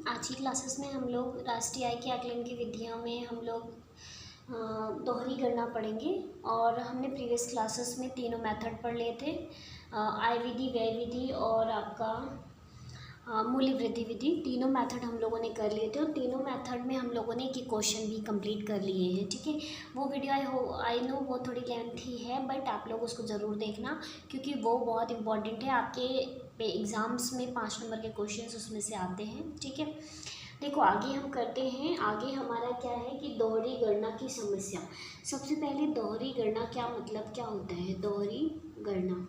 आज की क्लासेस में हम लोग राष्ट्रीय आय के आकलन की विधियों में हम लोग दोहरी गणना पढ़ेंगे। और हमने प्रीवियस क्लासेस में तीनों मेथड पढ़ लिए थे, आय विधि, व्यय विधि और आपका मूल्य वृद्धि विधि। तीनों मेथड हम लोगों ने कर लिए थे और तीनों मेथड में हम लोगों ने एक क्वेश्चन भी कंप्लीट कर लिए हैं। ठीक है, वो वीडियो आई नो वो थोड़ी लेंथी है, बट आप लोग उसको ज़रूर देखना क्योंकि वो बहुत इंपॉर्टेंट है। आपके एग्ज़ाम्स में 5 नंबर के क्वेश्चन उसमें से आते हैं। ठीक है, देखो आगे हम करते हैं। आगे हमारा क्या है कि दोहरी गणना की समस्या। सबसे पहले दोहरी गणना क्या मतलब क्या होता है। दोहरी गणना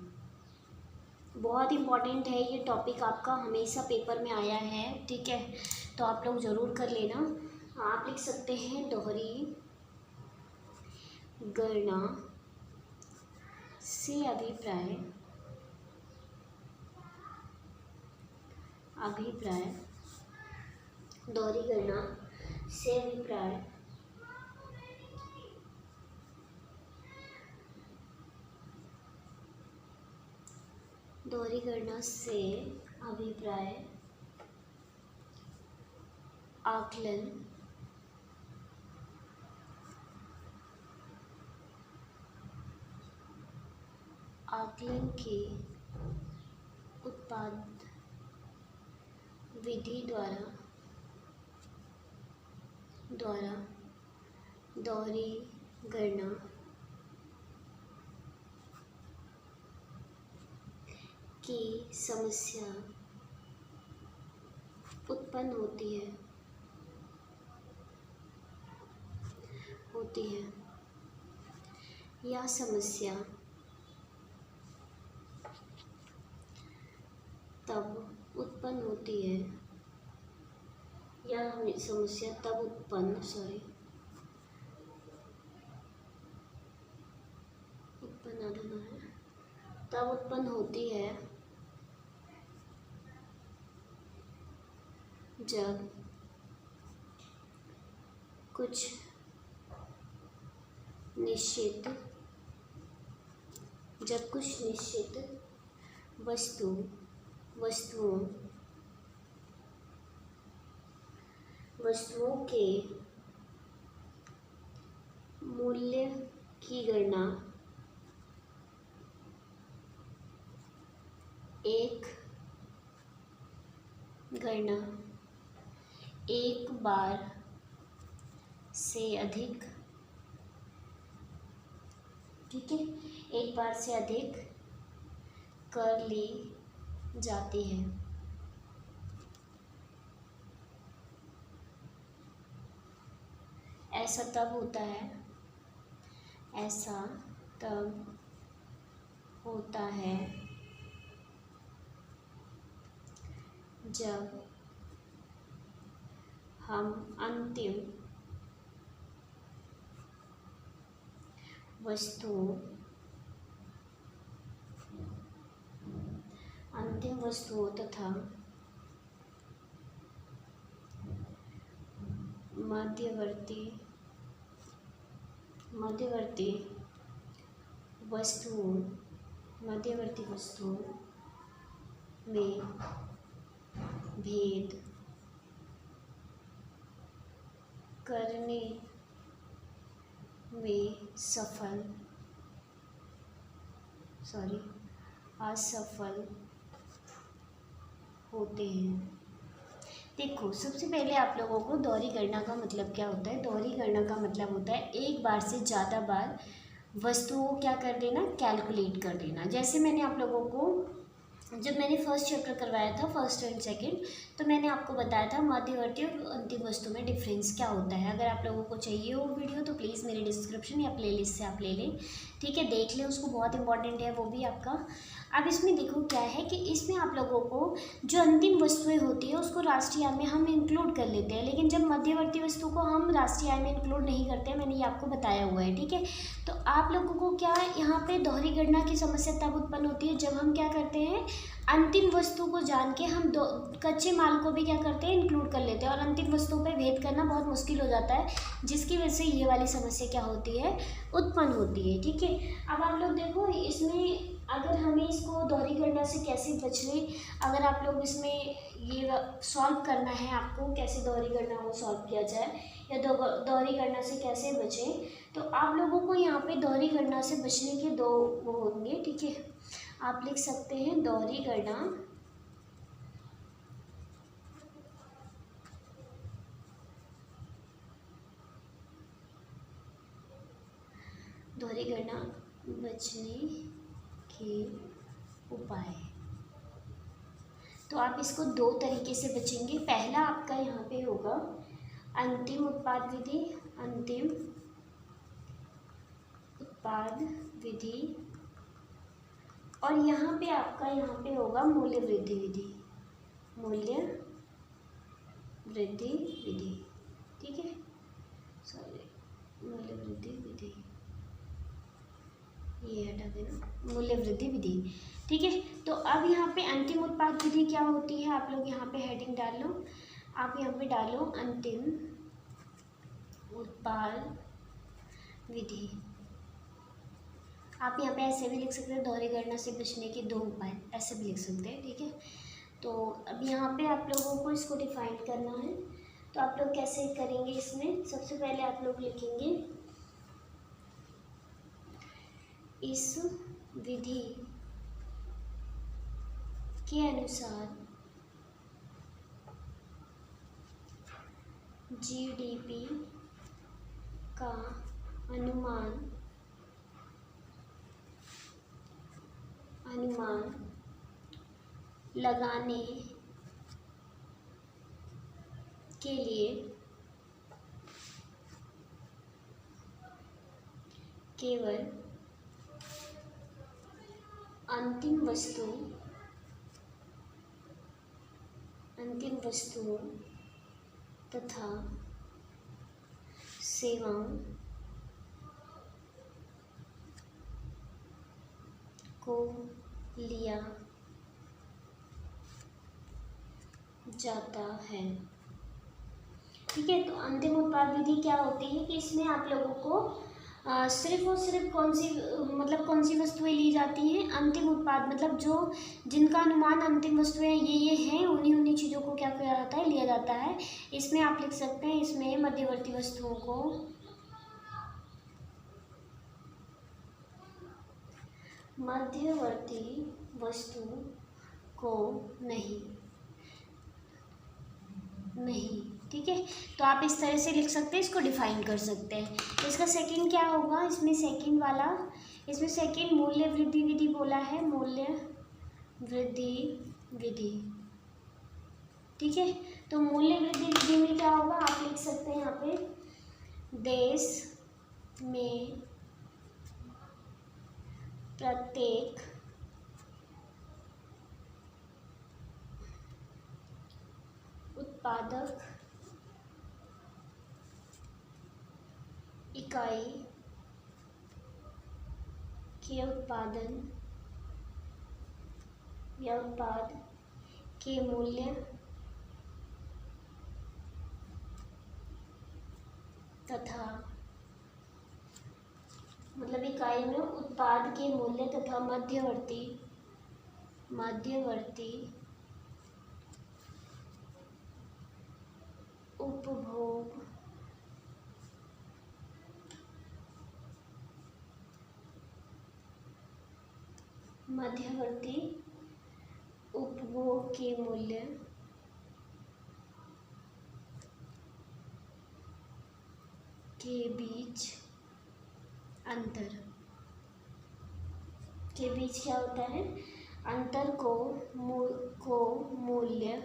बहुत इम्पॉर्टेंट है, ये टॉपिक आपका हमेशा पेपर में आया है। ठीक है, तो आप लोग ज़रूर कर लेना। आप लिख सकते हैं दोहरी गणना से अभिप्राय दोहरी गणना से अभिप्राय दोहरी गणना से अभिप्राय आकलन की उत्पाद विधि द्वारा दोहरी गणना की समस्या उत्पन्न होती है। यह समस्या तब उत्पन्न होती है, तब उत्पन्न होती है जब कुछ निश्चित वस्तुओं के मूल्य की गणना एक बार से अधिक कर ली जाती है। ऐसा तब होता है जब हम अंतिम वस्तुओं तथा मध्यवर्ती वस्तुओं में भेद करने में असफल होते हैं। देखो सबसे पहले आप लोगों को दोहरी गणना का मतलब क्या होता है। दोहरी गणना का मतलब होता है एक बार से ज़्यादा बार वस्तुओं को क्या कर देना, कैलकुलेट कर देना। जैसे मैंने आप लोगों को जब मैंने फर्स्ट चैप्टर करवाया था, फर्स्ट एंड सेकंड, तो मैंने आपको बताया था मध्यवर्ती और अंतिम वस्तु में डिफरेंस क्या होता है। अगर आप लोगों को चाहिए हो वीडियो तो प्लीज़ मेरे डिस्क्रिप्शन या प्लेलिस्ट से आप ले लें। ठीक है, देख लें उसको, बहुत इंपॉर्टेंट है वो भी आपका। अब इसमें देखो क्या है कि इसमें आप लोगों को जो अंतिम वस्तुएं होती है उसको राष्ट्रीय आय में हम इंक्लूड कर लेते हैं, लेकिन जब मध्यवर्ती वस्तु को हम राष्ट्रीय आय में इंक्लूड नहीं करते हैं। मैंने ये आपको बताया हुआ है। ठीक है, तो आप लोगों को क्या यहाँ पे दोहरी गणना की समस्या तब उत्पन्न होती है जब हम क्या करते हैं, अंतिम वस्तु को जान के हम कच्चे माल को भी क्या करते हैं, इंक्लूड कर लेते हैं और अंतिम वस्तु पे भेद करना बहुत मुश्किल हो जाता है, जिसकी वजह से ये वाली समस्या क्या होती है, उत्पन्न होती है। ठीक है, अब आप लोग देखो इसमें अगर हमें इसको दोहरी गणना से कैसे बचने, अगर आप लोग इसमें ये सॉल्व करना है आपको, कैसे दोहरी गणना को सॉल्व किया जाए या दोहरी गणना से कैसे बचें, तो आप लोगों को यहाँ पे दोहरी गणना से बचने के दो वो होंगे, ठीक है। आप लिख सकते हैं दोहरी गणना बचने के उपाय। तो आप इसको दो तरीके से बचेंगे। पहला आपका यहाँ पे होगा अंतिम उत्पाद विधि, अंतिम उत्पाद विधि, और यहाँ पे आपका यहाँ पे होगा मूल्य वृद्धि विधि, मूल्य वृद्धि विधि, ठीक है। सॉरी, मूल्य वृद्धि विधि, ये हटा देना, मूल्य वृद्धि विधि, ठीक है। तो अब यहाँ पे अंतिम उत्पाद विधि क्या होती है, आप लोग यहाँ पे हेडिंग डाल लो, आप यहाँ पे डालो अंतिम उत्पाद विधि। आप यहाँ पे ऐसे भी लिख सकते हैं दोहरी गणना से बचने के दो उपाय, ऐसे भी लिख सकते हैं, ठीक है। तो अब यहाँ पे आप लोगों को इसको डिफाइन करना है, तो आप लोग कैसे करेंगे इसमें, सबसे पहले आप लोग लिखेंगे इस विधि के अनुसार जीडीपी का अनुमान लगाने के लिए केवल अंतिम वस्तुओं तथा सेवाओं को लिया जाता है, ठीक है। तो अंतिम उत्पाद विधि क्या होती है कि इसमें आप लोगों को सिर्फ और सिर्फ कौन सी वस्तुएं ली जाती हैं, अंतिम उत्पाद मतलब जो जिनका अनुमान अंतिम वस्तुएं ये हैं, उन्हीं चीज़ों को क्या किया जाता है, लिया जाता है। इसमें आप लिख सकते हैं, इसमें मध्यवर्ती वस्तुओं को नहीं, ठीक है। तो आप इस तरह से लिख सकते हैं, इसको डिफाइन कर सकते हैं। तो इसका सेकंड क्या होगा, इसमें सेकंड मूल्य वृद्धि विधि बोला है, मूल्य वृद्धि विधि, ठीक है। तो मूल्य वृद्धि विधि में क्या होगा, आप लिख सकते हैं यहाँ पे देश में प्रत्येक उत्पादक इकाई के उत्पादन या उत्पाद के मूल्य तथा मतलब इकाई में उत्पाद के मूल्य तथा मध्यवर्ती उपभोग के मूल्य के बीच अंतर क्या होता है, अंतर को मूल्य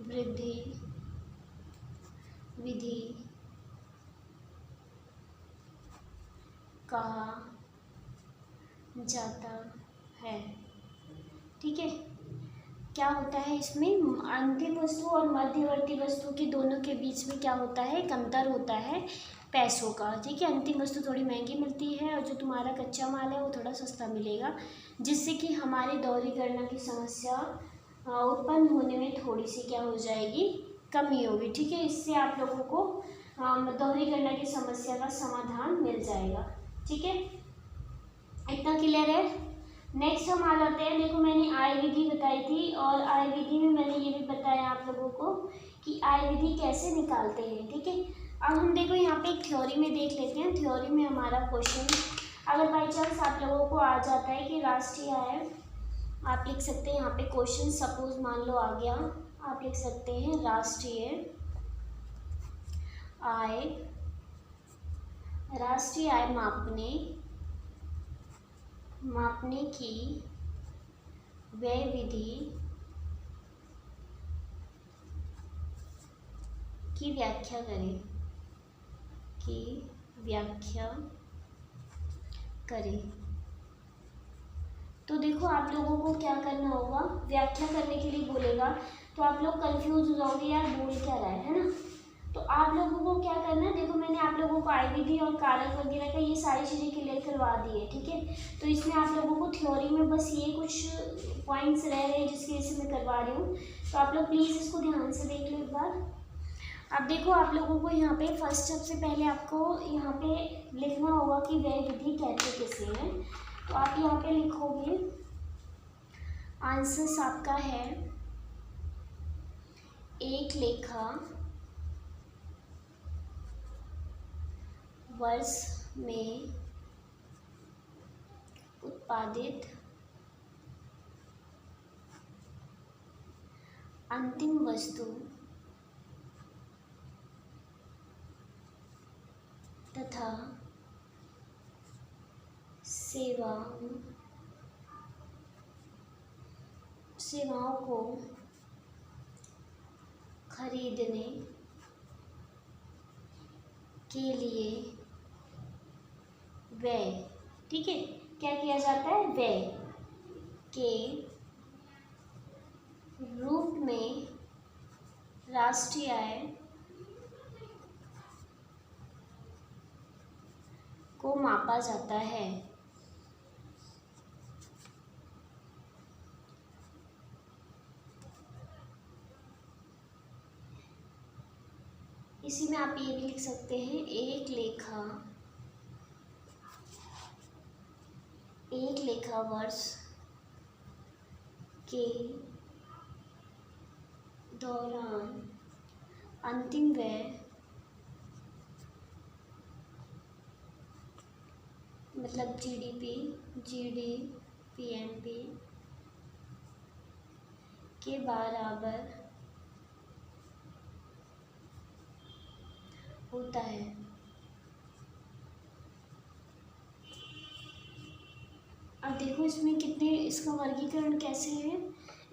वृद्धि विधि कहा जाता है, ठीक है। क्या होता है इसमें, अंतिम वस्तु और मध्यवर्ती वस्तु के दोनों के बीच में क्या होता है, एक अंतर होता है पैसों का, ठीक है। अंतिम वस्तु थोड़ी महंगी मिलती है और जो तुम्हारा कच्चा माल है वो थोड़ा सस्ता मिलेगा, जिससे कि हमारी दोहरीकरण की समस्या उत्पन्न होने में थोड़ी सी क्या हो जाएगी, कमी होगी, ठीक है। इससे आप लोगों को दोहरीकरण की समस्या का समाधान मिल जाएगा, ठीक है। इतना क्लियर है। नेक्स्ट हम आ जाते हैं। देखो मैंने आय विधि बताई थी और आय विधि में मैंने ये भी बताया आप लोगों को कि आय विधि कैसे निकालते हैं, ठीक है। अब हम देखो यहाँ पे एक थ्योरी में देख लेते हैं। थ्योरी में हमारा क्वेश्चन, अगर बाई चांस आप लोगों को आ जाता है कि राष्ट्रीय आय, आप लिख सकते हैं यहाँ पे क्वेश्चन, सपोज मान लो आ गया, आप लिख सकते हैं राष्ट्रीय आय, राष्ट्रीय आय मापने की व्यय विधि की व्याख्या करें, तो देखो आप लोगों को क्या करना होगा, व्याख्या करने के लिए बोलेगा तो आप लोग कंफ्यूज हो जाओगे, यार बोल क्या रहा है ना। तो आप लोगों को क्या करना है, देखो मैंने आप लोगों को आय विधि और कारक वगैरह का ये सारी चीज़ें क्लियर करवा दी है, ठीक है। तो इसमें आप लोगों को थ्योरी में बस ये कुछ पॉइंट्स रह रहे हैं जिसकी वजह से मैं करवा रही हूँ, तो आप लोग प्लीज़ इसको ध्यान से देख लो एक बार। अब देखो आप लोगों को यहाँ पे फर्स्ट सबसे पहले आपको यहाँ पे लिखना होगा कि व्यय विधि कहते किसे हैं। तो आप यहाँ पे लिखोगे, आंसर्स आपका है एक लेखा वर्ष में उत्पादित अंतिम वस्तु तथा सेवाओं को खरीदने के लिए व्यय, ठीक है, क्या किया जाता है, व्यय के रूप में राष्ट्रीय आय को मापा जाता है। इसी में आप ये भी लिख सकते हैं, एक लेखा वर्ष के दौरान अंतिम व्यय मतलब जीडीपीएनपी के बराबर होता है। अब देखो इसमें कितने, इसका वर्गीकरण कैसे है,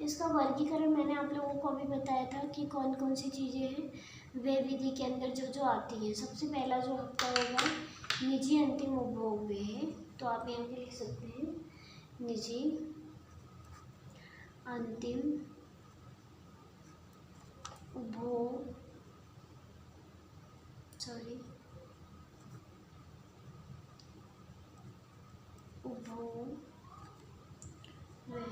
इसका वर्गीकरण मैंने आप लोगों को अभी बताया था कि कौन कौन सी चीज़ें हैं व्यय विधि के अंदर जो जो आती है। सबसे पहला जो आपका होगा निजी अंतिम उपभोग व्यय है, तो आप यहाँ पे लिख सकते हैं निजी अंतिम उपभोग व्यय,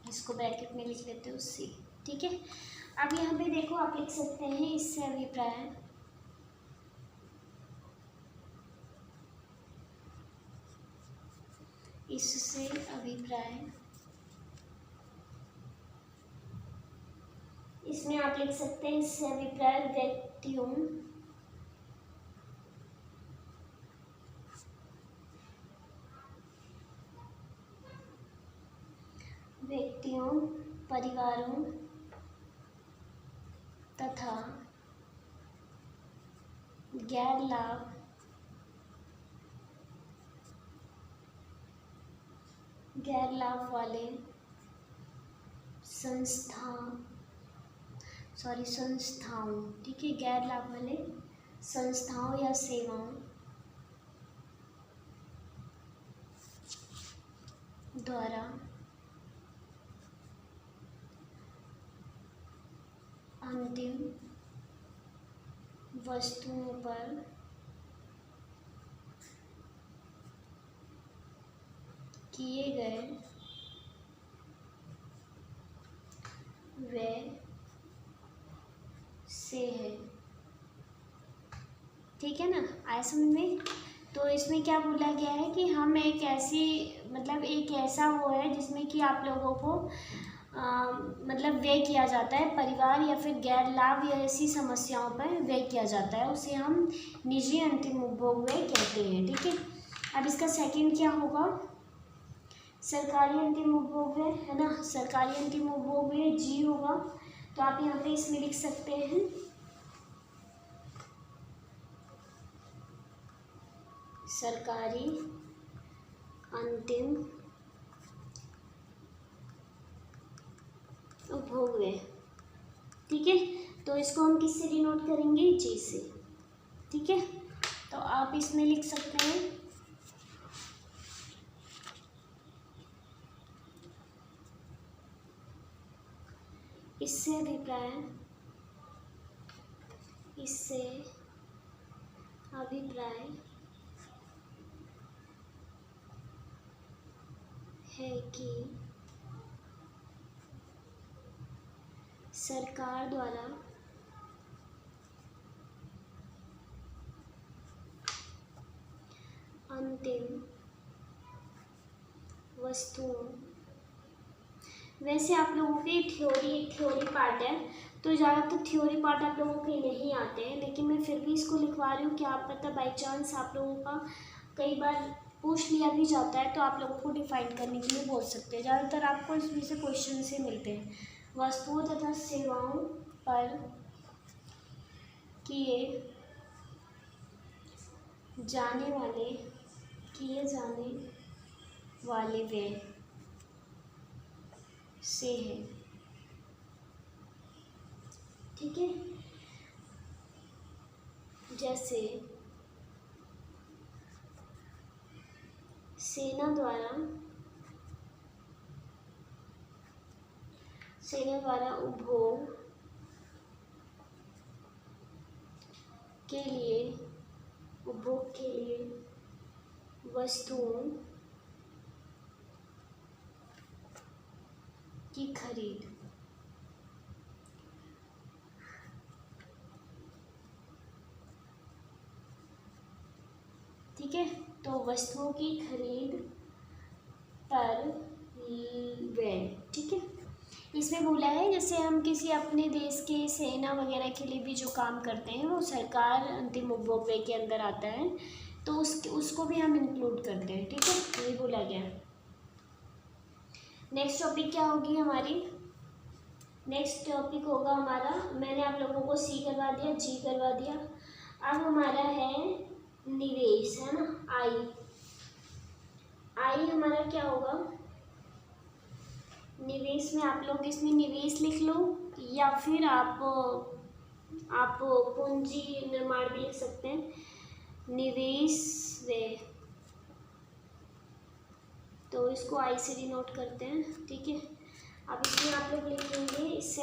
इसको ब्रैकेट में लिख लेते हो सी, ठीक है। अब यहाँ पे देखो आप लिख सकते हैं इससे अभिप्राय, इससे अभिप्राय, इसमें आप लिख सकते हैं इससे अभिप्राय व्यक्तियों परिवारों तथा गैर लाभ वाले संस्थाओं, ठीक है, गैर लाभ वाले संस्थाओं या सेवाओं द्वारा अंतिम वस्तुओं पर किए गए व्यय से है। ठीक है ना, आया समझ में। तो इसमें क्या बोला गया है कि हम एक ऐसी मतलब एक ऐसा वो है जिसमें कि आप लोगों को मतलब व्यय किया जाता है, परिवार या फिर गैर लाभ या ऐसी समस्याओं पर व्यय किया जाता है, उसे हम निजी अंतिम उपभोग व्यय कहते हैं। ठीक है, अब इसका सेकंड क्या होगा, सरकारी अंतिम उपभोग व्यय, है ना। सरकारी अंतिम उपभोग व्यय जी होगा, तो आप यहाँ पे इसमें लिख सकते हैं सरकारी अंतिम उपभोग व्यय। ठीक है, तो इसको हम किससे डिनोट करेंगे, जी से। ठीक है, तो आप इसमें लिख सकते हैं इससे अभिप्राय है कि सरकार द्वारा अंतिम वस्तुओं, वैसे आप लोगों के थ्योरी पार्ट है, तो ज़्यादातर थ्योरी पार्ट आप लोगों के नहीं आते हैं, लेकिन मैं फिर भी इसको लिखवा रही हूँ कि आप पता बाई चांस आप लोगों का कई बार पूछ लिया भी जाता है, तो आप लोगों को डिफाइन करने के लिए बोल सकते हैं। ज़्यादातर आपको इसमें से क्वेश्चन से मिलते हैं। वस्तुओं तथा सेवाओं पर किए जाने वाले व्यय से है। ठीक है, जैसे सेना द्वारा उपभोग के लिए वस्तुओं की खरीद, ठीक है, तो वस्तुओं की खरीद पर व्यय। ठीक है, इसमें बोला है जैसे हम किसी अपने देश के सेना वगैरह के लिए भी जो काम करते हैं वो सरकार अंतिम उपभोग व्यय के अंदर आता है, तो उसको भी हम इंक्लूड करते हैं। ठीक है, ये बोला गया। नेक्स्ट टॉपिक क्या होगी हमारी, नेक्स्ट टॉपिक होगा हमारा, मैंने आप लोगों को सी करवा दिया, जी करवा दिया। अब हमारा है निवेश, है ना, आई हमारा क्या होगा, निवेश में आप लोग इसमें निवेश लिख लो, या फिर आप पूंजी निर्माण भी लिख सकते हैं, निवेश व्यय, तो इसको आई से डिनोट करते हैं। ठीक है, अब इसमें आप लोग लिखेंगे इससे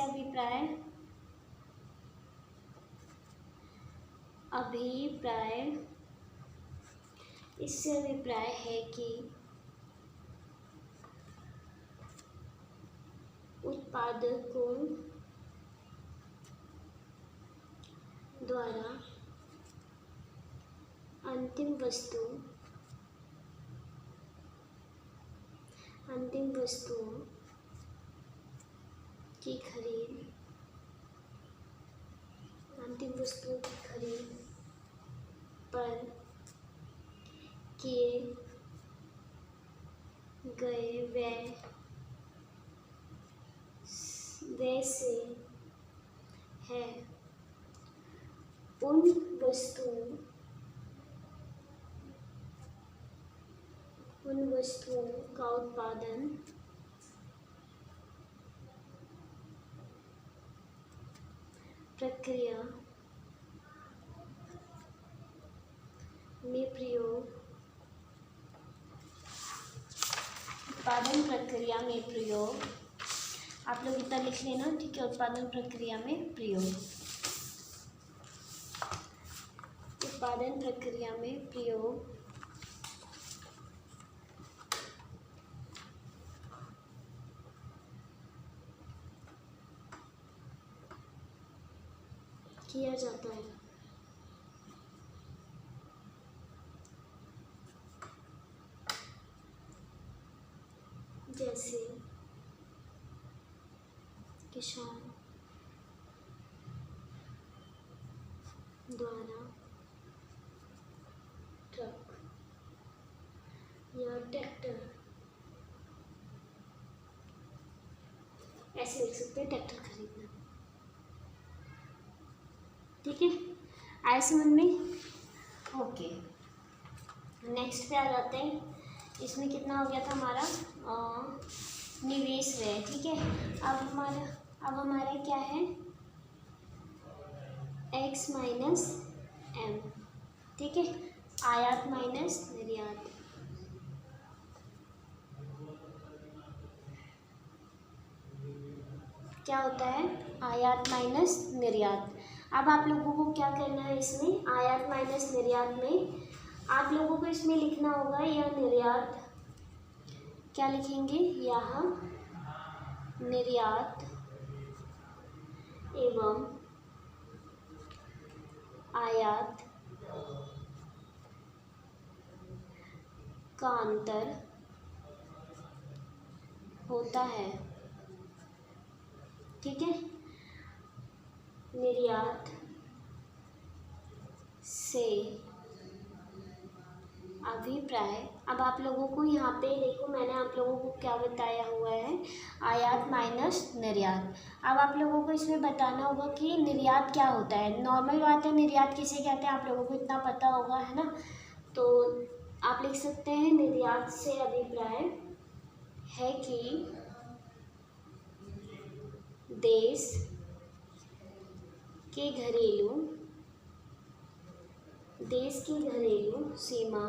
अभिप्राय है कि उत्पादकों द्वारा अंतिम वस्तुओं की खरीद पर किए गए व्यय से है। उन वस्तुओं का उत्पादन प्रक्रिया में प्रयोग, उत्पादन प्रक्रिया में प्रयोग, आप लोग इतना लिख लेना, ठीक है। उत्पादन प्रक्रिया में प्रयोग, उत्पादन प्रक्रिया में प्रयोग किया जाता है। जैसे किसान द्वारा ट्रक या ट्रैक्टर, ऐसे लिख सकते हैं, ट्रैक्टर खरीदना, ठीक है। आए समझ में? ओके, नेक्स्ट पे आ जाते हैं। इसमें कितना हो गया था हमारा निवेश व्यय, ठीक है। अब हमारा क्या है, x माइनस एम, ठीक है। आयात माइनस निर्यात, क्या होता है, आयात माइनस निर्यात। अब आप लोगों को क्या करना है, इसमें आयात माइनस निर्यात में आप लोगों को इसमें लिखना होगा, यह निर्यात, क्या लिखेंगे, यह निर्यात एवं आयात का अंतर होता है, ठीक है। निर्यात से अभिप्राय, अब आप लोगों को यहाँ पे देखो, मैंने आप लोगों को क्या बताया हुआ है, आयात माइनस निर्यात। अब आप लोगों को इसमें बताना होगा कि निर्यात क्या होता है। नॉर्मल बात है, निर्यात किसे कहते हैं आप लोगों को इतना पता होगा, है ना। तो आप लिख सकते हैं, निर्यात से अभिप्राय है कि देश की घरेलू सीमा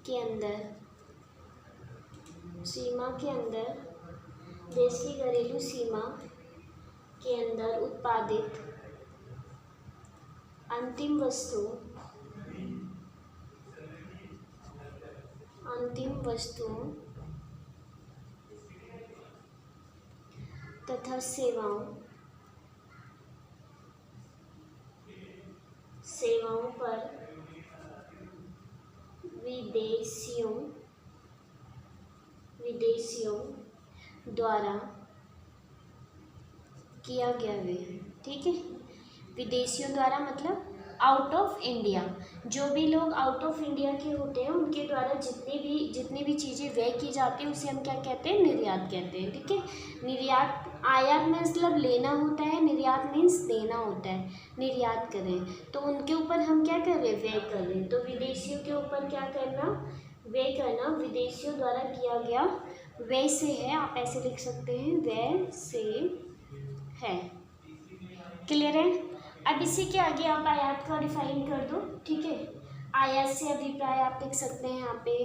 के अंदर, देश की घरेलू सीमा के अंदर उत्पादित अंतिम वस्तुओं तथा सेवाओं पर विदेशियों द्वारा किया गया व्यय, ठीक है। विदेशियों द्वारा मतलब आउट ऑफ इंडिया, जो भी लोग आउट ऑफ इंडिया के होते हैं उनके द्वारा जितनी भी चीज़ें व्यय की जाती है उसे हम क्या कहते हैं, निर्यात कहते हैं, ठीक है। निर्यात, आयात में मतलब लेना होता है, निर्यात मीन्स देना होता है। निर्यात करें तो उनके ऊपर हम क्या कर रहे हैं, व्यय कर रहे हैं। तो विदेशियों के ऊपर क्या करना, व्यय करना, विदेशियों द्वारा किया गया व्यय से है, आप ऐसे लिख सकते हैं, व्यय से है। क्लियर है? अब इसी के आगे आप आयात का डिफाइन कर दो, ठीक है। आयात से अभिप्राय आप लिख सकते हैं यहाँ पे,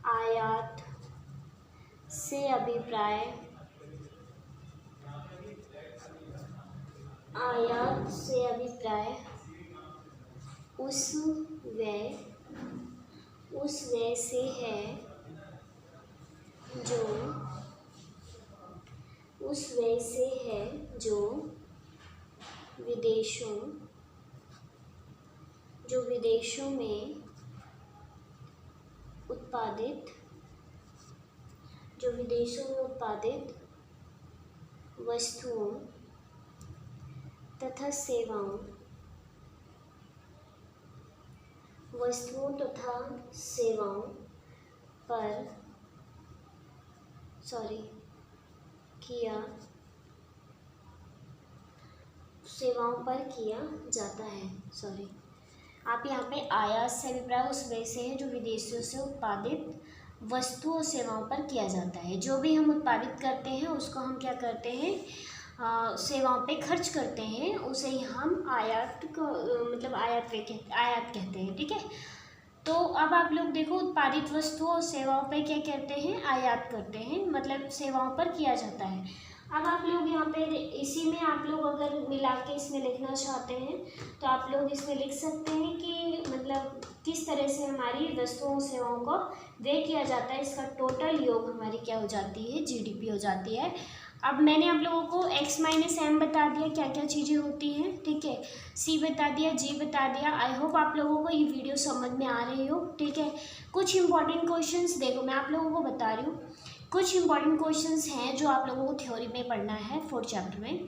आयात से अभिप्राय, आयात से अभिप्राय उस व्यय से है जो विदेशों में उत्पादित वस्तुओं तथा सेवाओं पर किया जाता है। आप यहाँ पे आयात से अभिप्राय उस व्यय से है जो विदेशियों से उत्पादित वस्तुओं और सेवाओं पर किया जाता है। जो भी हम उत्पादित करते हैं उसको हम क्या करते हैं, सेवाओं पे खर्च करते हैं, उसे ही हम आयात को मतलब आयात कहते हैं, ठीक है। तो अब आप लोग देखो, उत्पादित वस्तुओं और सेवाओं पे क्या कहते हैं, आयात करते हैं, मतलब सेवाओं पर किया जाता है। अब आप लोग यहाँ पे इसी में आप लोग अगर मिला के इसमें लिखना चाहते हैं तो आप लोग इसमें लिख सकते हैं कि मतलब किस तरह से हमारी वस्तुओं सेवाओं को व्यय किया जाता है, इसका टोटल योग हमारी क्या हो जाती है, जीडीपी हो जाती है। अब मैंने आप लोगों को x माइनस एम बता दिया क्या क्या चीज़ें होती हैं, ठीक है, c बता दिया, g बता दिया। आई होप आप लोगों को ये वीडियो समझ में आ रही हो, ठीक है। कुछ इंपॉर्टेंट क्वेश्चंस देखो, मैं आप लोगों को बता रही हूँ, कुछ इंपॉर्टेंट क्वेश्चंस हैं जो आप लोगों को थ्योरी में पढ़ना है 4th चैप्टर में।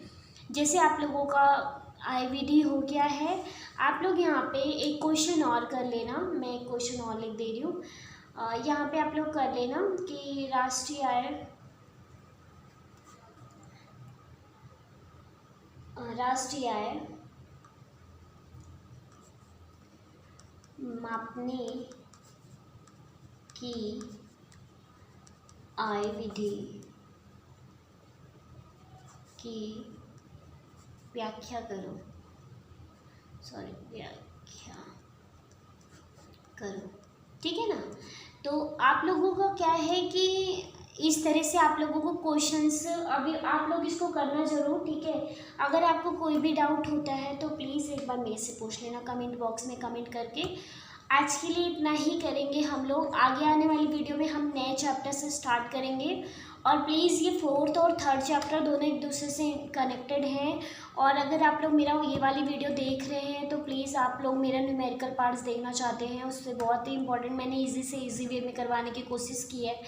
जैसे आप लोगों का IVD हो गया है, आप लोग यहाँ पे एक क्वेश्चन और कर लेना, मैं एक क्वेश्चन और लिख दे रही हूँ। यहाँ पे आप लोग कर लेना कि राष्ट्रीय आय मापने की आय विधि की व्याख्या करो, व्याख्या करो, ठीक है ना। तो आप लोगों का क्या है कि इस तरह से आप लोगों को क्वेश्चंस, अभी आप लोग इसको करना ज़रूर, ठीक है। अगर आपको कोई भी डाउट होता है तो प्लीज़ एक बार मेरे से पूछ लेना कमेंट बॉक्स में कमेंट करके। आज के लिए इतना ही करेंगे हम लोग, आगे आने वाली वीडियो में हम नए चैप्टर से स्टार्ट करेंगे। और प्लीज़ ये 4th और 3rd चैप्टर दोनों एक दूसरे से कनेक्टेड हैं। और अगर आप लोग मेरा ये वाली वीडियो देख रहे हैं तो प्लीज़ आप लोग मेरा न्यूमेरिकल पार्ट्स देखना चाहते हैं, उससे बहुत ही इंपॉर्टेंट मैंने ईजी से ईजी वे में करवाने की कोशिश की है।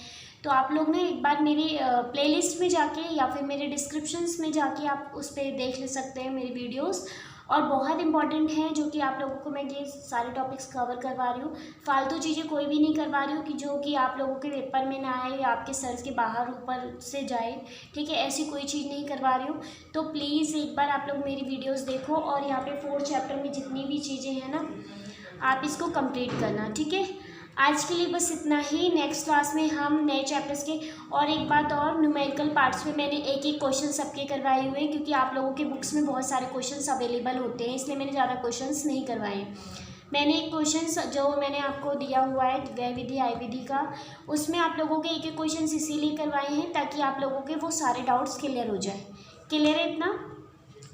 तो आप लोग ना एक बार मेरी प्लेलिस्ट में जाके या फिर मेरे डिस्क्रिप्शंस में जाके आप उस पर देख ले सकते हैं मेरी वीडियोस। और बहुत इंपॉर्टेंट है जो कि आप लोगों को मैं ये सारे टॉपिक्स कवर करवा रही हूँ, फालतू चीज़ें कोई भी नहीं करवा रही हूँ कि जो कि आप लोगों के पेपर में ना आए या आपके सर के बाहर ऊपर से जाए, ठीक है, ऐसी कोई चीज़ नहीं करवा रही हूँ। तो प्लीज़ एक बार आप लोग मेरी वीडियोस देखो और यहाँ पे 4th चैप्टर में जितनी भी चीज़ें हैं ना आप इसको कंप्लीट करना, ठीक है। आज के लिए बस इतना ही, नेक्स्ट क्लास में हम नए चैप्टर्स के, और एक बात और, न्यूमेरिकल पार्ट्स में मैंने एक एक क्वेश्चन सबके करवाए हुए हैं क्योंकि आप लोगों के बुक्स में बहुत सारे क्वेश्चंस अवेलेबल होते हैं, इसलिए मैंने ज़्यादा क्वेश्चंस नहीं करवाए हैं। मैंने एक क्वेश्चन जो मैंने आपको दिया हुआ है व्यय विधि आय विधि का, उसमें आप लोगों के एक एक क्वेश्चन इसीलिए करवाए हैं ताकि आप लोगों के वो सारे डाउट्स क्लियर हो जाए। क्लियर है इतना?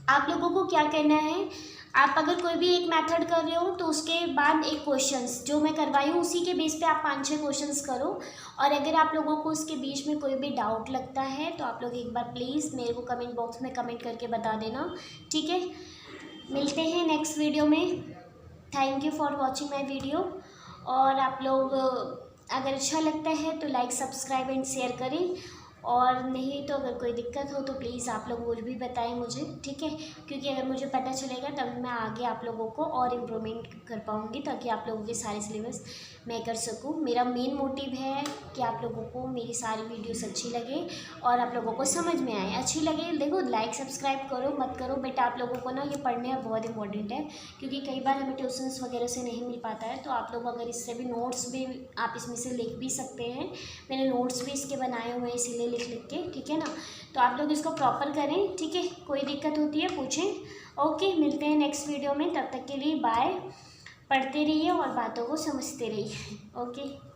आप लोगों को क्या करना है, आप अगर कोई भी एक मेथड कर रहे हो तो उसके बाद एक क्वेश्चंस जो मैं करवाई हूँ उसी के बेस पे आप 5-6 क्वेश्चंस करो। और अगर आप लोगों को उसके बीच में कोई भी डाउट लगता है तो आप लोग एक बार प्लीज़ मेरे को कमेंट बॉक्स में कमेंट करके बता देना, ठीक है। मिलते हैं नेक्स्ट वीडियो में। Thank you for watching my video. और आप लोग अगर अच्छा लगता है तो लाइक सब्सक्राइब एंड शेयर करें, और नहीं तो अगर कोई दिक्कत हो तो प्लीज़ आप लोग वो भी बताएं मुझे, ठीक है, क्योंकि अगर मुझे पता चलेगा तब मैं आगे आप लोगों को और इम्प्रूवमेंट कर पाऊँगी ताकि आप लोगों के सारे सिलेबस मैं कर सकूँ। मेरा मेन मोटिव है कि आप लोगों को मेरी सारी वीडियोस अच्छी लगे और आप लोगों को समझ में आए। अच्छी लगे देखो लाइक सब्सक्राइब करो मत करो, बट आप लोगों को ना ये पढ़ने बहुत इंपॉर्टेंट है क्योंकि कई बार हमें ट्यूशन्स वगैरह से नहीं मिल पाता है। तो आप लोग अगर इससे भी नोट्स भी आप इसमें से लिख भी सकते हैं, मैंने नोट्स भी इसके बनाए हुए हैं इसीलिए लिख के, ठीक है ना। तो आप लोग इसको प्रॉपर करें, ठीक है, कोई दिक्कत होती है पूछें। ओके, मिलते हैं नेक्स्ट वीडियो में, तब तक के लिए बाय। पढ़ते रहिए और बातों को समझते रहिए। ओके।